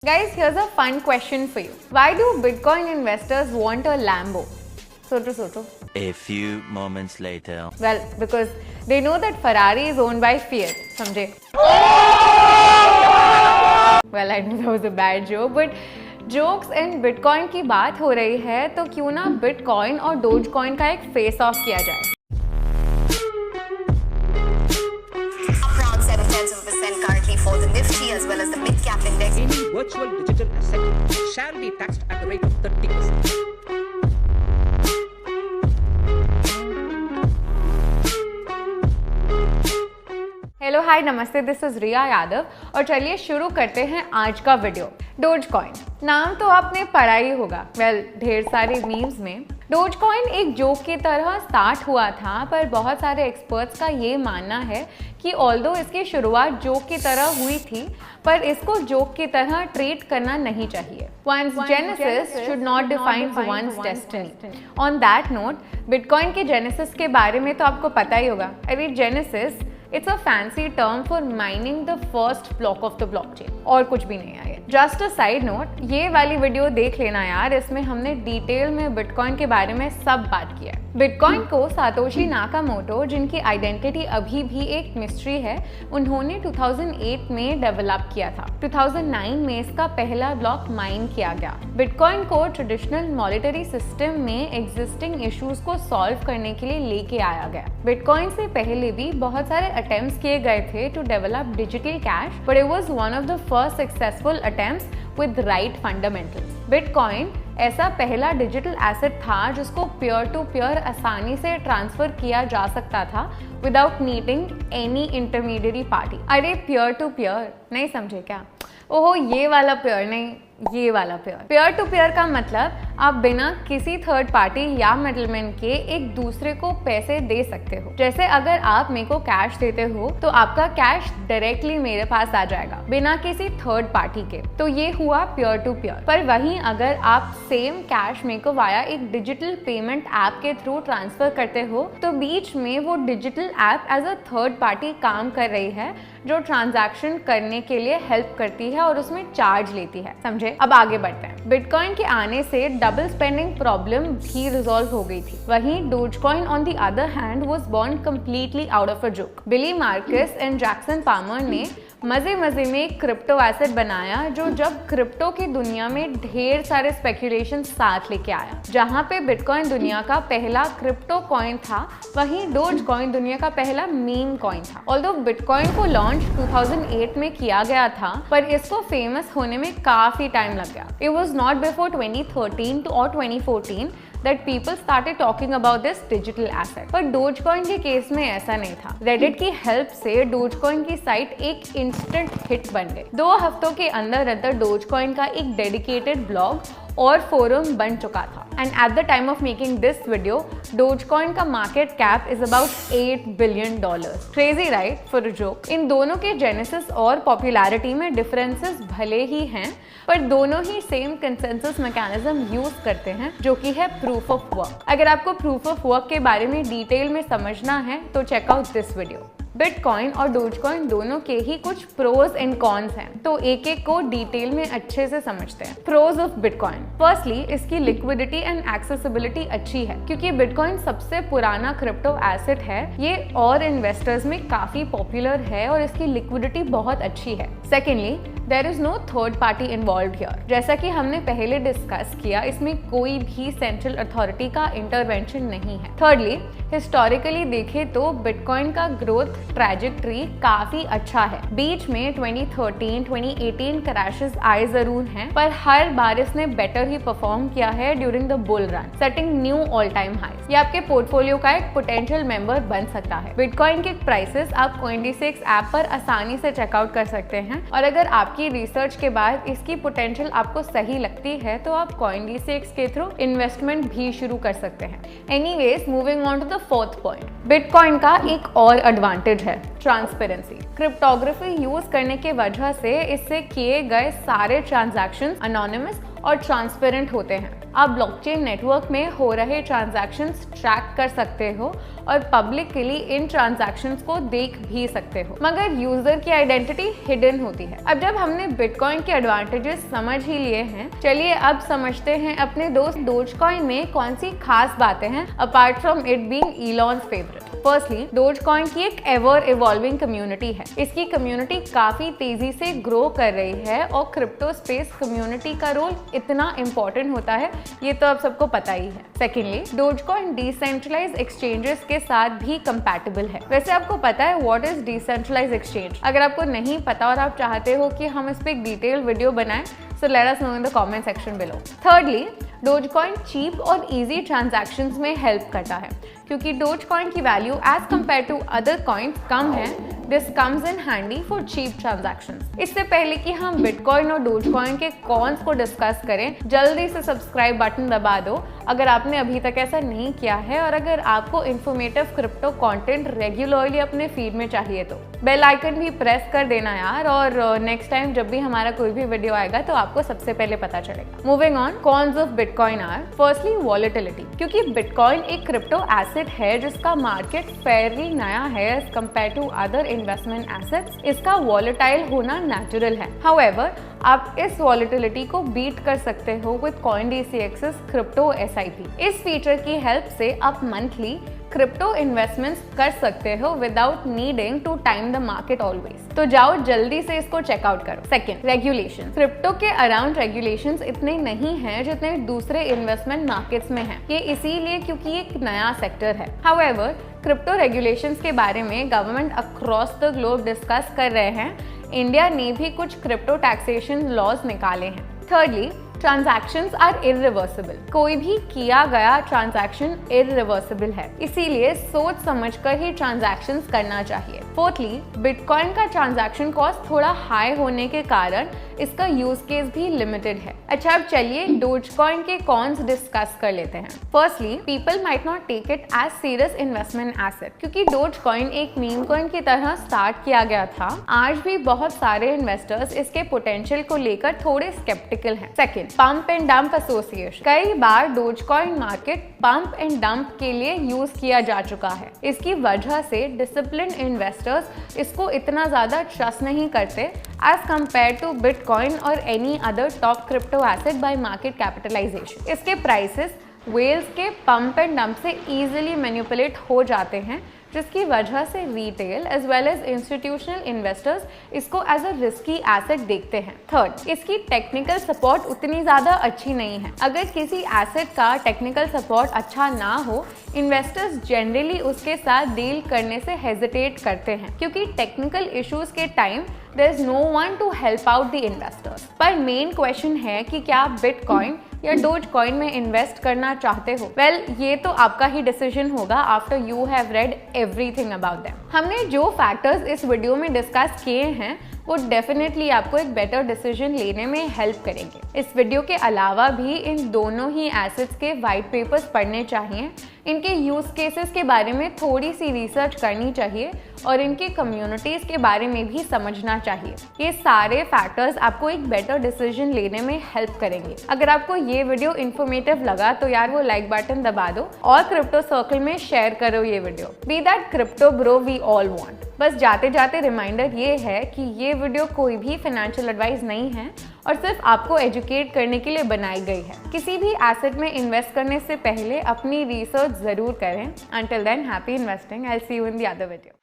Guys, here's a fun question for you. Why do Bitcoin investors want a Lambo? Soto. A few moments later. Well, because they know that Ferrari is owned by Fiat. समझे? Well, I know that was a bad joke, but jokes and Bitcoin की बात हो रही है तो क्यों ना Bitcoin और Dogecoin का एक फेस ऑफ किया जाए. Around 0.7% currently for the Nifty as well as the mid-cap index. Any virtual digital asset shall be taxed at the rate of 30%. Hello hi नमस्ते, दिस इज रिया यादव और चलिए शुरू करते हैं आज का वीडियो. डोजकॉइन नाम तो आपने पढ़ा ही होगा. वेल, ढेर सारे मीम्स में डोजकॉइन एक जोक की तरह स्टार्ट हुआ था, पर बहुत सारे एक्सपर्ट्स का ये मानना है कि ऑल्दो इसकी शुरुआत जोक की तरह हुई थी, पर इसको जोक की तरह ट्रीट करना नहीं चाहिए. One's genesis should not define one's destiny. On that note, bitcoin के जेनेसिस के बारे में तो आपको पता ही होगा. अरे genesis it's a fancy term for mining the first block of the blockchain, और कुछ भी नहीं है. जस्ट अ साइड नोट, ये वाली वीडियो देख लेना यार, इसमें हमने डिटेल में बिटकॉइन के बारे में सब बात किया है. बिटकॉइन को सातोशी नाकामोटो, जिनकी आइडेंटिटी अभी भी एक मिस्ट्री है, उन्होंने 2008 में डेवलप किया था. 2009 में इसका पहला ब्लॉक माइन किया गया. बिटकॉइन को ट्रेडिशनल मॉनेटरी सिस्टम में एग्जिस्टिंग इश्यूज को सॉल्व करने के लिए लेके आया गया. बिटकॉइन से पहले भी बहुत सारे अटेम्प्ट्स किए गए थे to develop digital cash, but it was one of the first successful attempts with right fundamentals. Bitcoin ऐसा पहला डिजिटल एसेट था जिसको पीयर टू पीयर आसानी से ट्रांसफर किया जा सकता था without needing any intermediate party. अरे पीयर टू पीयर नहीं समझे क्या? ओहो, ये वाला पीयर नहीं, ये वाला पेयर. पेयर टू पेयर का मतलब आप बिना किसी थर्ड पार्टी या मिडलमैन के एक दूसरे को पैसे दे सकते हो. जैसे अगर आप मेरे को कैश देते हो तो आपका कैश डायरेक्टली मेरे पास आ जाएगा बिना किसी थर्ड पार्टी के. तो ये हुआ पेयर टू पेयर. पर वहीं अगर आप सेम कैश मेरे को वाया एक डिजिटल पेमेंट ऐप के थ्रू ट्रांसफर करते हो तो बीच में वो digital app as a third party काम कर रही है, जो ट्रांजैक्शन करने के लिए हेल्प करती है और उसमें चार्ज लेती है. समझे? अब आगे बढ़ते हैं. बिटकॉइन के आने से डबल स्पेंडिंग प्रॉब्लम भी रिजॉल्व हो गई थी. वहीं Dogecoin on the other hand was born completely out of a joke. Billy Markus and Jackson Palmer ने मजे में एक क्रिप्टो एसेट बनाया जो जब क्रिप्टो की दुनिया में ढेर सारे स्पेकुलेशन साथ लेके आया. जहां पे बिटकॉइन दुनिया का पहला क्रिप्टो कॉइन था, वहीं डोजकॉइन दुनिया का पहला मीम कॉइन था. ऑल्दो बिटकॉइन को लॉन्च 2008 में किया गया था, पर इसको फेमस होने में काफी टाइम लग गया. इट वाज नॉट बिफोर 2013 और 2014 that people started talking about this digital asset. पर डोजकॉइन के केस में ऐसा नहीं था. रेडिट की हेल्प से डोजकॉइन की साइट एक इंस्टेंट हिट बन गई. 2 हफ्तों के अंदर डोजकॉइन का एक डेडिकेटेड ब्लॉग और फोरम बन चुका था. And at the time of making this video, Dogecoin का market cap is about $8 billion. Crazy right for a joke. इन दोनों के जेनेसिस और पॉपुलैरिटी में डिफरेंसेस भले ही हैं, पर दोनों ही सेम कंसेंसस मैकेनिज्म यूज करते हैं, जो कि है प्रूफ ऑफ वर्क. अगर आपको प्रूफ ऑफ वर्क के बारे में डिटेल में समझना है तो check out this video. Bitcoin और डोजकॉइन दोनों के ही कुछ प्रोज एंड कॉन्स हैं, तो एक एक को डिटेल में अच्छे से समझते हैं. Pros of bitcoin. फर्स्टली, इसकी लिक्विडिटी एंड एक्सेसिबिलिटी अच्छी है, क्योंकि बिटकॉइन सबसे पुराना क्रिप्टो एसेट है. ये और इन्वेस्टर्स में काफी पॉपुलर है और इसकी लिक्विडिटी बहुत अच्छी है. Secondly, there is no third party involved here. जैसा कि हमने पहले डिस्कस किया, इसमें कोई भी सेंट्रल अथॉरिटी का इंटरवेंशन नहीं है. थर्डली, हिस्टोरिकली देखें तो बिटकॉइन का ग्रोथ ट्रैजेक्टरी काफी अच्छा है. बीच में 2013, 2018 क्रैशेस आए जरूर हैं, पर हर बार इसने बेटर ही परफॉर्म किया है during the bull run, setting new all time highs. ये आपके पोर्टफोलियो का एक पोटेंशियल मेंबर बन सकता है. बिटकॉइन के प्राइसेस आप CoinDCX ऐप पर आसानी से चेकआउट कर सकते हैं, और अगर आपकी रिसर्च के बाद इसकी पोटेंशियल आपको सही लगती है तो आप CoinDCX के थ्रू इन्वेस्टमेंट भी शुरू कर सकते हैं. Anyways, moving on to the fourth point. Bitcoin का एक और एडवांटेज है ट्रांसपेरेंसी. क्रिप्टोग्राफी यूज करने के वजह से इससे किए गए सारे ट्रांजैक्शंस अनोनिमस और ट्रांसपेरेंट होते हैं. आप ब्लॉकचेन नेटवर्क में हो रहे ट्रांजैक्शंस ट्रैक कर सकते हो और पब्लिकली इन ट्रांजैक्शंस को देख भी सकते हो, मगर यूजर की आइडेंटिटी हिडन होती है। अब जब हमने बिटकॉइन के एडवांटेजेस समझ ही लिए हैं, चलिए अब समझते हैं अपने दोस्त डोजकॉइन में कौन सी खास बातें हैं apart from it being Elon's favourite. Firstly, Dogecoin की एक एवर इवॉल्विंग कम्युनिटी है। इसकी कम्युनिटी काफी तेजी से ग्रो कर रही है और क्रिप्टो स्पेस कम्युनिटी का रोल इतना इंपॉर्टेंट होता है, ये तो आप सबको पता ही है। सेकेंडली, डोजकॉइन डिसेंट्रलाइज्ड एक्सचेंजेस के साथ भी कंपैटिबल है। वैसे आपको पता है व्हाट इज डिसेंट्रलाइज्ड एक्सचेंज? अगर आपको नहीं पता और आप चाहते हो कि हम इस पे एक डिटेल वीडियो बनाएं, so let us know in the comment section below. Thirdly, Dogecoin cheap और इजी ट्रांजैक्शंस में हेल्प करता है, क्योंकि डोजकॉइन की value as compare to other coins कम है। This comes in handy for cheap transactions. इससे पहले कि हम बिटकॉइन और डोजकॉइन के कॉन्स को डिस्कस करें, जल्दी से सब्सक्राइब बटन दबा दो अगर आपने अभी तक ऐसा नहीं किया है, और अगर आपको इन्फॉर्मेटिव क्रिप्टो कंटेंट रेगुलरली अपने फीड में चाहिए तो बेल आइकन भी प्रेस कर देना यार, और नेक्स्ट टाइम जब भी हमारा कोई भी वीडियो आएगा तो आपको सबसे पहले पता चलेगा। Moving on, cons of bitcoin are firstly volatility, क्योंकि बिटकॉइन एक क्रिप्टो एसेट है जिसका मार्केट फेयरली नया है as compare to other investment assets. इसका वॉलेटाइल होना नेचुरल है। हाउएवर, आप इस वॉलेटिलिटी को बीट कर सकते हो विद CoinDCX's क्रिप्टो SIP। इस फीचर की हेल्प से आप मंथली क्रिप्टो इन्वेस्टमेंट्स कर सकते हो without needing to time the market always. तो जाओ जल्दी से इसको चेकआउट करो। Second, regulation. क्रिप्टो के अराउंड रेगुलेशंस इतने नहीं हैं जितने दूसरे इन्वेस्टमेंट मार्केट्स में हैं। ये इसीलिए क्योंकि एक नया सेक्टर है। हाउएवर, क्रिप्टो रेगुलेशंस के बारे में government across the globe discuss कर रहे हैं। इंडिया ने भी कुछ क्रिप्टो टैक्सेशन लॉज निकाले हैं। Thirdly, transactions are irreversible. कोई भी किया गया ट्रांजैक्शन इररिवर्सिबल है, इसीलिए सोच समझकर ही ट्रांजैक्शंस करना चाहिए। फोर्थली, बिटकॉइन का ट्रांजैक्शन कॉस्ट थोड़ा हाई होने के कारण इसका यूज केस भी लिमिटेड है। अच्छा, अब चलिए डोजकॉइन के कॉन्स डिस्कस कर लेते हैं। Firstly, people might not take it as serious investment asset, क्योंकि डोजकॉइन एक मीम कॉइन की तरह स्टार्ट किया गया था। आज भी बहुत सारे इन्वेस्टर्स इसके पोटेंशियल को लेकर थोड़े स्केप्टिकल हैं। Second, pump and dump association. कई बार Dogecoin market pump and dump के लिए यूज किया जा चुका है। इसकी वजह से डिसिप्लिन इन्वेस्टर्स इसको इतना ज्यादा ट्रस्ट नहीं करते एज कंपेयर टू बिटकॉइन और any other top crypto asset by market capitalization. इसके प्राइसेस वेल्स के पंप एंड डंप से इजीली मैनिपुलेट हो जाते हैं, जिसकी वजह से retail as well as institutional investors इसको एज अ रिस्की एसेट देखते हैं। थर्ड, इसकी टेक्निकल सपोर्ट उतनी ज़्यादा अच्छी नहीं है। अगर किसी एसेट का टेक्निकल सपोर्ट अच्छा ना हो, इन्वेस्टर्स जनरली उसके साथ डील करने से हेजिटेट करते हैं, क्योंकि टेक्निकल इश्यूज के time there is no one to help out the investors. पर मेन क्वेश्चन है कि क्या आप बिटकॉइन या डोजकॉइन में इन्वेस्ट करना चाहते हो? वेल, ये तो आपका ही डिसीजन होगा after you have read everything about them. हमने जो फैक्टर्स इस वीडियो में डिस्कस किए हैं वो डेफिनेटली आपको एक बेटर डिसीजन लेने में हेल्प करेंगे। इस वीडियो के अलावा भी इन दोनों ही एसेट्स के वाइट पेपर्स पढ़ने चाहिए, इनके यूज केसेस के बारे में थोड़ी सी रिसर्च करनी चाहिए और इनके कम्युनिटीज के बारे में भी समझना चाहिए। ये सारे फैक्टर्स आपको एक बेटर डिसीजन लेने में हेल्प करेंगे। अगर आपको ये वीडियो इन्फॉर्मेटिव लगा तो यार वो लाइक बटन दबा दो और क्रिप्टो सर्कल में शेयर करो ये video. Be that crypto bro we all want. बस जाते जाते रिमाइंडर ये है कि ये वीडियो कोई भी फाइनेंशियल एडवाइस नहीं है और सिर्फ आपको एजुकेट करने के लिए बनाई गई है। किसी भी एसेट में इन्वेस्ट करने से पहले अपनी रिसर्च जरूर करें। Until then, happy investing. I will see you in the other video.